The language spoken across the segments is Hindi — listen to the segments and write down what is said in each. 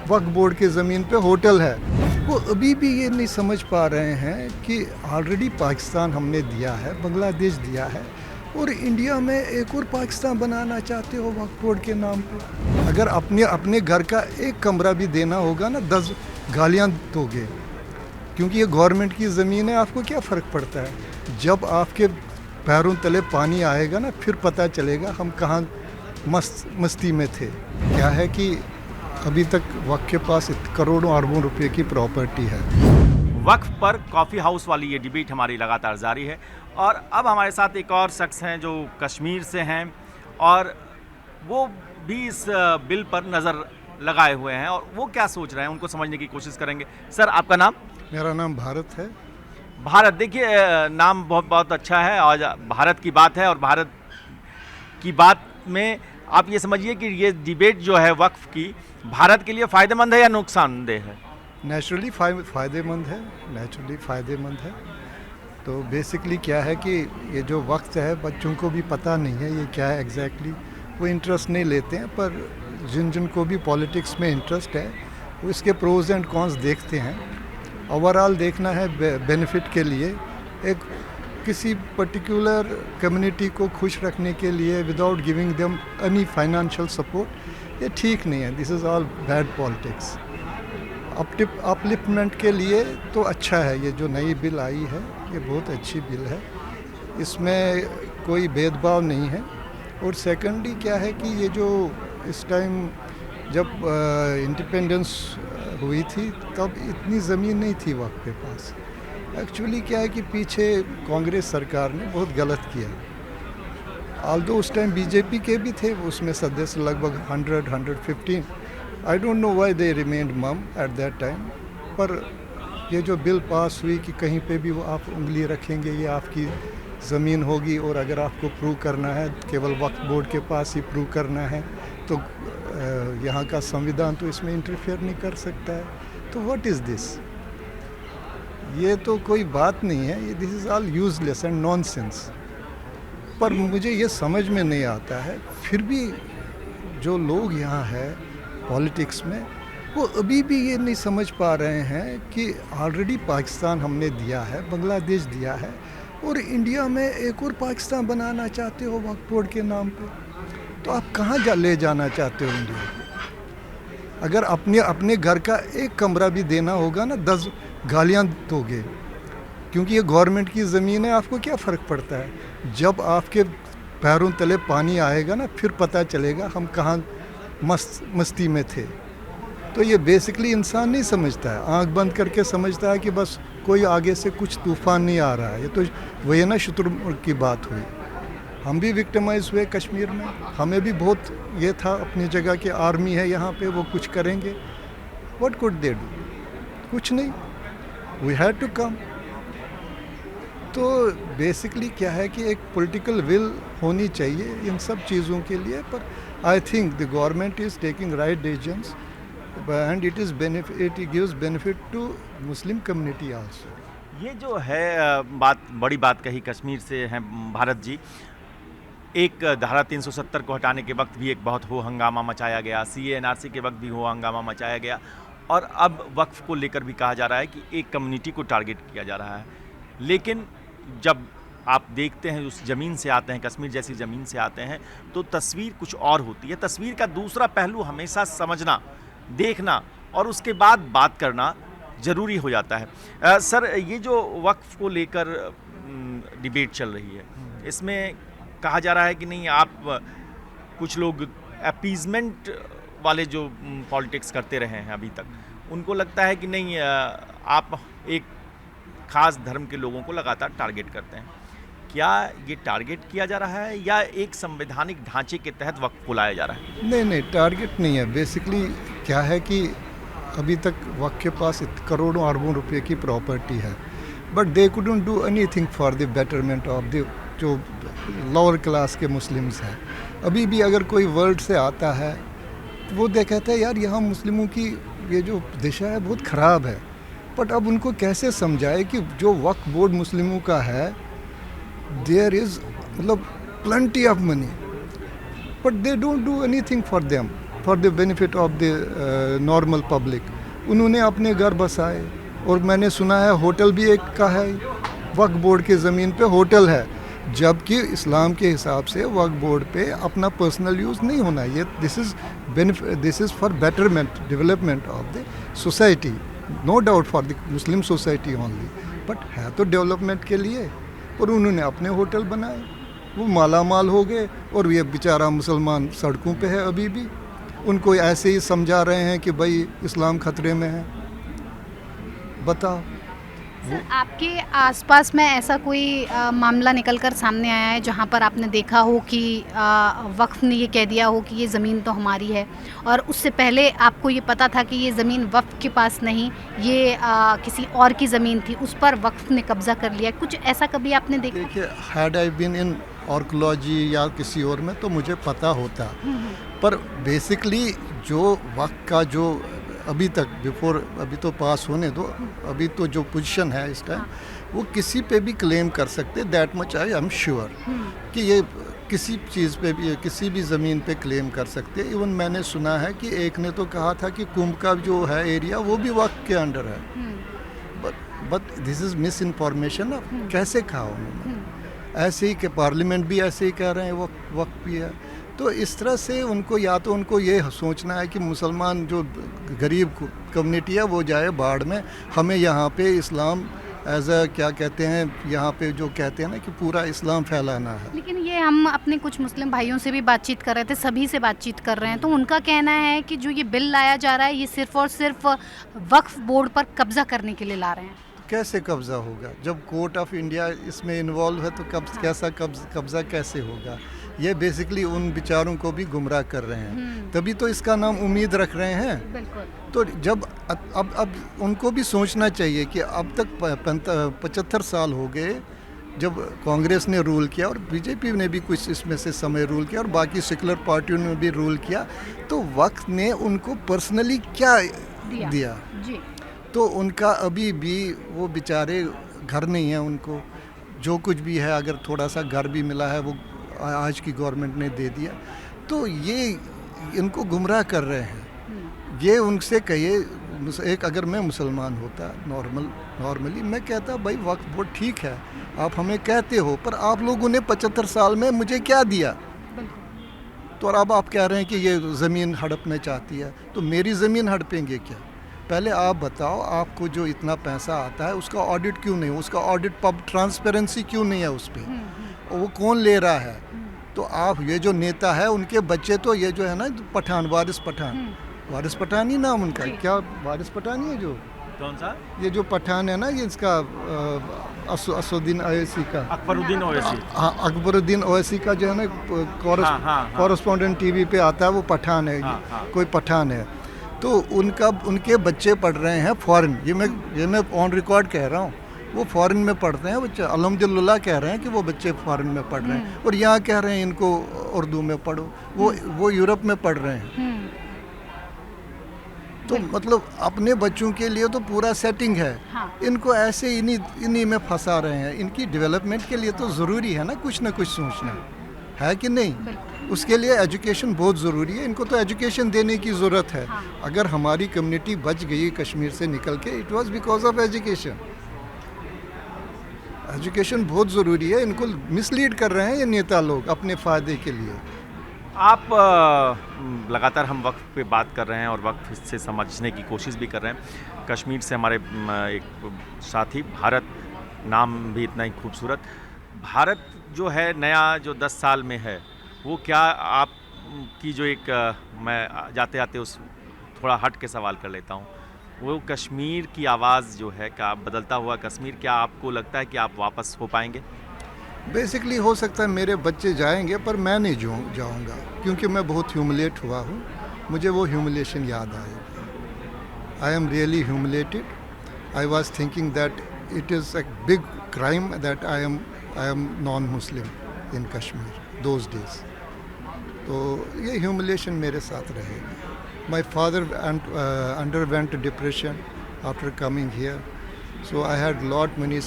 वक्फ बोर्ड की ज़मीन पे होटल है। वो अभी भी ये नहीं समझ पा रहे हैं कि ऑलरेडी पाकिस्तान हमने दिया है, बांग्लादेश दिया है, और इंडिया में एक और पाकिस्तान बनाना चाहते हो वक्फ बोर्ड के नाम पे। अगर अपने घर का एक कमरा भी देना होगा ना, 10 गालियाँ दोगे, क्योंकि ये गवर्नमेंट की ज़मीन है। आपको क्या फ़र्क पड़ता है? जब आपके पैरों तले पानी आएगा ना, फिर पता चलेगा हम कहाँ मस्ती में थे। क्या है कि अभी तक वक्फ के पास करोड़ों अरबों रुपए की प्रॉपर्टी है। वक्फ पर कॉफ़ी हाउस वाली ये डिबेट हमारी लगातार जारी है और अब हमारे साथ एक और शख्स हैं जो कश्मीर से हैं और वो भी इस बिल पर नज़र लगाए हुए हैं और वो क्या सोच रहे हैं उनको समझने की कोशिश करेंगे। सर, आपका नाम? मेरा नाम भारत है। भारत, देखिए नाम बहुत अच्छा है और भारत की बात है और भारत की बात में आप ये समझिए कि ये डिबेट जो है वक्फ की भारत के लिए फ़ायदेमंद है या नुकसानदेह है? नेचुरली फ़ायदेमंद है, नेचुरली फ़ायदेमंद है। तो बेसिकली क्या है कि ये जो वक्त है बच्चों को भी पता नहीं है ये क्या है एग्जैक्टली, वो इंटरेस्ट नहीं लेते हैं, पर जिन को भी पॉलिटिक्स में इंटरेस्ट है वो इसके प्रोज एंड कॉन्स देखते हैं। ओवरऑल देखना है बेनिफिट के लिए, एक किसी पर्टिकुलर कम्युनिटी को खुश रखने के लिए without giving them any financial support, ये ठीक नहीं है। This is all bad politics. Upliftment के लिए तो अच्छा है, ये जो नई बिल आई है ये बहुत अच्छी बिल है, इसमें कोई भेदभाव नहीं है। और सेकेंडली क्या है कि ये जो इस टाइम जब इंडिपेंडेंस हुई थी तब इतनी ज़मीन नहीं थी वक्त के पास। एक्चुअली क्या है कि पीछे कांग्रेस सरकार ने बहुत गलत किया। ऑल्दो उस टाइम बीजेपी के भी थे, उसमें सदस्य लगभग 115। I don't know why they remained मम एट दैट टाइम। पर ये जो बिल पास हुई कि कहीं पे भी वो आप उंगली रखेंगे ये आपकी ज़मीन होगी, और अगर आपको प्रूव करना है केवल वक्फ बोर्ड के पास ही प्रूव करना है तो यहाँ का संविधान तो इसमें इंटरफेयर नहीं कर सकता है। तो व्हाट इज़ दिस? ये तो कोई बात नहीं है, ये this is all useless and nonsense. पर मुझे ये समझ में नहीं आता है फिर भी जो लोग यहाँ है पॉलिटिक्स में, वो अभी भी ये नहीं समझ पा रहे हैं कि ऑलरेडी पाकिस्तान हमने दिया है, बांग्लादेश दिया है, और इंडिया में एक और पाकिस्तान बनाना चाहते हो वक्फ बोर्ड के नाम पे। तो आप कहाँ ले जाना चाहते हो इंडिया को? अगर अपने घर का एक कमरा भी देना होगा ना, 10 गालियाँ दोगे, क्योंकि ये गवर्नमेंट की ज़मीन है। आपको क्या फ़र्क पड़ता है? जब आपके पैरों तले पानी आएगा ना, फिर पता चलेगा हम कहाँ मस्ती में थे। तो ये बेसिकली इंसान नहीं समझता है, आंख बंद करके समझता है कि बस कोई आगे से कुछ तूफ़ान नहीं आ रहा है। ये तो वही ना शुतुरमुर्ग की बात हुई। हम भी विक्टिमाइज हुए कश्मीर में, हमें भी बहुत ये था अपनी जगह की आर्मी है यहाँ पे, वो कुछ करेंगे। What could they do? कुछ नहीं। We had to come. तो बेसिकली क्या है कि एक पॉलिटिकल विल होनी चाहिए इन सब चीज़ों के लिए। पर I think the government is taking right decisions and it gives benefit to Muslim community also. ये जो है बड़ी बात कही कश्मीर से हैं भारत जी। एक धारा 370 को हटाने के वक्त भी एक बहुत हो हंगामा मचाया गया, CA/NRC के वक्त भी हो हंगामा मचाया गया, और अब वक्फ को लेकर भी कहा जा रहा है कि एक कम्युनिटी को टारगेट किया जा रहा है। लेकिन जब आप देखते हैं उस ज़मीन से आते हैं, कश्मीर जैसी ज़मीन से आते हैं, तो तस्वीर कुछ और होती है। तस्वीर का दूसरा पहलू हमेशा समझना, देखना और उसके बाद बात करना ज़रूरी हो जाता है। सर, ये जो वक्फ को लेकर डिबेट चल रही है, इसमें कहा जा रहा है कि नहीं, आप कुछ लोग अपीजमेंट वाले जो पॉलिटिक्स करते रहे हैं अभी तक, उनको लगता है कि नहीं, आप एक ख़ास धर्म के लोगों को लगातार टारगेट करते हैं। क्या ये टारगेट किया जा रहा है या एक संवैधानिक ढांचे के तहत वक्फ को लाया जा रहा है? नहीं, टारगेट नहीं है। बेसिकली क्या है कि अभी तक वक्फ के पास करोड़ों अरबों रुपए की प्रॉपर्टी है, but they couldn't do anything for the betterment of the जो लोअर क्लास के मुस्लिम्स हैं। अभी भी अगर कोई वर्ल्ड से आता है तो वो कहता है यार यहाँ मुस्लिमों की ये जो दिशा है बहुत ख़राब है। बट अब उनको कैसे समझाए कि जो वक्फ बोर्ड मुस्लिमों का है, देयर इज़ मतलब plenty of money, but they don't do anything for them. For the benefit of the normal public. उन्होंने अपने घर बसाए, और मैंने सुना है होटल भी एक का है, वक्फ बोर्ड के ज़मीन पे होटल है, जबकि इस्लाम के हिसाब से वक्फ बोर्ड पे अपना पर्सनल यूज़ नहीं होना। ये this is for betterment development of the society, no doubt for the Muslim society only, but है तो डेवलपमेंट के लिए। और उन्होंने अपने होटल बनाए, वो माला माल हो गए, और ये बेचारा मुसलमान सड़कों पे है अभी भी। उनको ऐसे ही समझा रहे हैं कि भाई इस्लाम खतरे में है। बताओ। सर, आपके आसपास में ऐसा कोई मामला निकल कर सामने आया है जहाँ पर आपने देखा हो कि वक्फ ने ये कह दिया हो कि ये ज़मीन तो हमारी है, और उससे पहले आपको ये पता था कि ये ज़मीन वक्फ के पास नहीं, ये किसी और की ज़मीन थी, उस पर वक्फ ने कब्ज़ा कर लिया? कुछ ऐसा कभी आपने देखा? देखिए, had I been in archaeology या किसी और में तो मुझे पता होता, पर बेसिकली जो वक्त का जो अभी तक बिफोर, अभी तो पास होने दो, अभी तो जो पोजीशन है इस टाइम, वो किसी पे भी क्लेम कर सकते, that much I am sure कि ये किसी चीज़ पे भी, किसी भी ज़मीन पे क्लेम कर सकते। इवन मैंने सुना है कि एक ने तो कहा था कि कुंभ का जो है एरिया वो भी वक्त के अंडर है, but this is miss information. अब कैसे कहा उन्होंने? ऐसे ही कि पार्लियामेंट भी ऐसे ही कह रहे हैं, वक्त भी है। तो इस तरह से उनको, या तो उनको ये सोचना है कि मुसलमान जो गरीब कम्युनिटी है वो जाए बाढ़ में, हमें यहाँ पे इस्लाम एज अ क्या कहते हैं, यहाँ पे जो कहते हैं ना कि पूरा इस्लाम फैलाना है। लेकिन ये हम अपने कुछ मुस्लिम भाइयों से भी बातचीत कर रहे थे, सभी से बातचीत कर रहे हैं, तो उनका कहना है कि जो ये बिल लाया जा रहा है ये सिर्फ़ और सिर्फ वक्फ बोर्ड पर कब्ज़ा करने के लिए ला रहे हैं। कैसे कब्ज़ा होगा? जब कोर्ट ऑफ इंडिया इसमें इन्वॉल्व है तो कैसा कब्ज़ा कैसे होगा? ये बेसिकली उन बेचारों को भी गुमराह कर रहे हैं, तभी तो इसका नाम उम्मीद रख रहे हैं। बिल्कुल। तो जब अब उनको भी सोचना चाहिए कि अब तक 75 साल हो गए जब कांग्रेस ने रूल किया, और बीजेपी ने भी कुछ इसमें से समय रूल किया, और बाकी सेकुलर पार्टियों ने भी रूल किया, तो वक्त ने उनको पर्सनली क्या दिया? जी। तो उनका अभी भी वो बेचारे घर नहीं है, उनको जो कुछ भी है, अगर थोड़ा सा घर भी मिला है वो आज की गवर्नमेंट ने दे दिया, तो ये इनको गुमराह कर रहे हैं। ये उनसे कहिए, एक अगर मैं मुसलमान होता नॉर्मली मैं कहता भाई वक्फ बोर्ड ठीक है, आप हमें कहते हो, पर आप लोगों ने 75 साल में मुझे क्या दिया? तो अब आप कह रहे हैं कि ये ज़मीन हड़पना चाहती है, तो मेरी ज़मीन हड़पेंगे क्या? पहले आप बताओ, आपको जो इतना पैसा आता है उसका ऑडिट क्यों नहीं, उसका ऑडिट ट्रांसपेरेंसी क्यों नहीं है उस पर, और वो कौन ले रहा है? तो आप ये जो नेता है उनके बच्चे तो ये जो है ना पठान, वारिस पठान ही नाम उनका, क्या वारिस पठान ही है जो, कौन सा? ये जो पठान है ना, ये इसका असुद्दीन ओवैसी का, अकबरुद्दीन ओवैसी। हाँ, अकबरुद्दीन ओवैसी का जो है ना कॉरेस्पॉन्डेंट टीवी पे आता है, वो पठान है। कोई पठान है, तो उनके बच्चे पढ़ रहे हैं फॉरेन, ये मैं ऑन रिकॉर्ड कह रहा हूँ, वो फॉरेन में पढ़ते हैं बच्चे, अल्हम्दुलिल्लाह कह रहे हैं कि वो बच्चे फॉरेन में पढ़ रहे हैं, और यहाँ कह रहे हैं इनको उर्दू में पढ़ो, वो यूरोप में पढ़ रहे हैं। तो मतलब अपने बच्चों के लिए तो पूरा सेटिंग है। हाँ। इनको ऐसे इन्हीं में फंसा रहे हैं। इनकी डेवलपमेंट के लिए तो ज़रूरी है ना कुछ सोचना, है कि नहीं? उसके लिए एजुकेशन बहुत ज़रूरी है, इनको तो एजुकेशन देने की ज़रूरत है। हाँ। अगर हमारी कम्युनिटी बच गई कश्मीर से निकल के, it was because of education. Education बहुत ज़रूरी है, इनको मिसलीड कर रहे हैं ये नेता लोग अपने फ़ायदे के लिए। आप लगातार हम वक्त पे बात कर रहे हैं और वक्त से समझने की कोशिश भी कर रहे हैं। कश्मीर से हमारे एक साथी, भारत नाम भी इतना ही खूबसूरत, भारत जो है नया जो 10 साल में है, वो क्या आप की जो एक मैं जाते जाते उस थोड़ा हट के सवाल कर लेता हूँ, वो कश्मीर की आवाज़ जो है, क्या बदलता हुआ कश्मीर, क्या आपको लगता है कि आप वापस हो पाएंगे? बेसिकली हो सकता है मेरे बच्चे जाएंगे, पर मैं नहीं जाऊंगा, क्योंकि मैं बहुत ह्यूमिलेट हुआ हूँ, मुझे वो ह्यूमिलेशन याद आएगी। I am really humiliated. I was thinking that it is a big crime that I am non Muslim in Kashmir those days. तो ये ह्यूमिलेशन मेरे साथ रहेगी। My father underwent depression after coming here, so I had lot many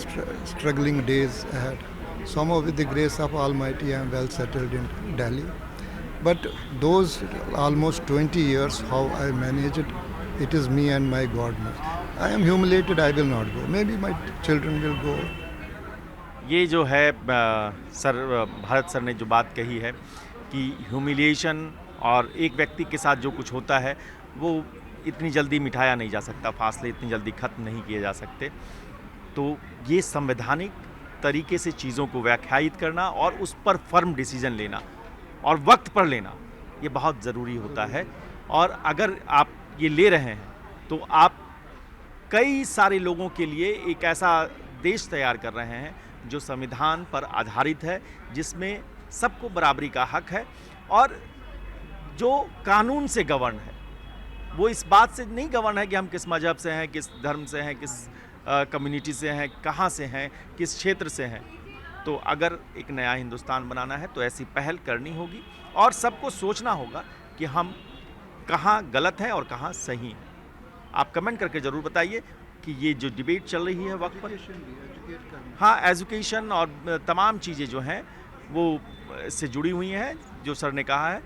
struggling days ahead. Somehow with the grace of Almighty I am well settled in Delhi, But those almost 20 years, how I manage it, it is me and my God knows. I am humiliated, I will not go. Maybe my children will go. ये जो है सर भारत सर ने जो बात कही है कि ह्यूमिलिएशन और एक व्यक्ति के साथ जो कुछ होता है वो इतनी जल्दी मिटाया नहीं जा सकता, फासले इतनी जल्दी ख़त्म नहीं किए जा सकते। तो ये संवैधानिक तरीके से चीज़ों को व्याख्यायित करना और उस पर फर्म डिसीजन लेना और वक्त पर लेना, ये बहुत ज़रूरी होता है। और अगर आप ये ले रहे हैं तो आप कई सारे लोगों के लिए एक ऐसा देश तैयार कर रहे हैं जो संविधान पर आधारित है, जिसमें सबको बराबरी का हक है और जो कानून से गवर्न है। वो इस बात से नहीं गवर्न है कि हम किस मजहब से हैं, किस धर्म से हैं, किस कम्युनिटी से हैं, कहाँ से हैं, किस क्षेत्र से हैं। तो अगर एक नया हिंदुस्तान बनाना है तो ऐसी पहल करनी होगी और सबको सोचना होगा कि हम कहाँ गलत हैं और कहाँ सही हैं। आप कमेंट करके ज़रूर बताइए कि ये जो डिबेट चल रही है वक्त पर, हाँ, एजुकेशन और तमाम चीज़ें जो हैं वो इससे जुड़ी हुई हैं, जो सर ने कहा है।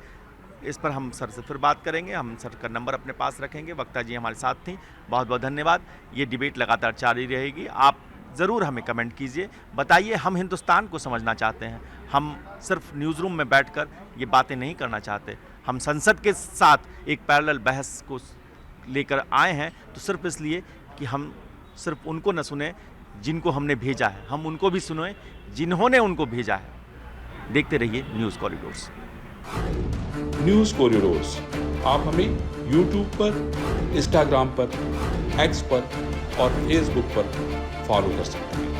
इस पर हम सर से फिर बात करेंगे, हम सर का नंबर अपने पास रखेंगे। वक्ता जी हमारे साथ थी, बहुत बहुत धन्यवाद। ये डिबेट लगातार जारी रहेगी, आप ज़रूर हमें कमेंट कीजिए, बताइए। हम हिंदुस्तान को समझना चाहते हैं, हम सिर्फ न्यूज़ रूम में बैठकर ये बातें नहीं करना चाहते। हम संसद के साथ एक पैरेलल बहस को लेकर आए हैं तो सिर्फ इसलिए कि हम सिर्फ उनको न सुने जिनको हमने भेजा है, हम उनको भी सुने जिन्होंने उनको भेजा है। देखते रहिए न्यूज़ कॉरिडोर्स। न्यूज़ कॉरिडोर्स आप हमें YouTube पर, Instagram पर, X पर और Facebook पर फॉलो कर सकते हैं।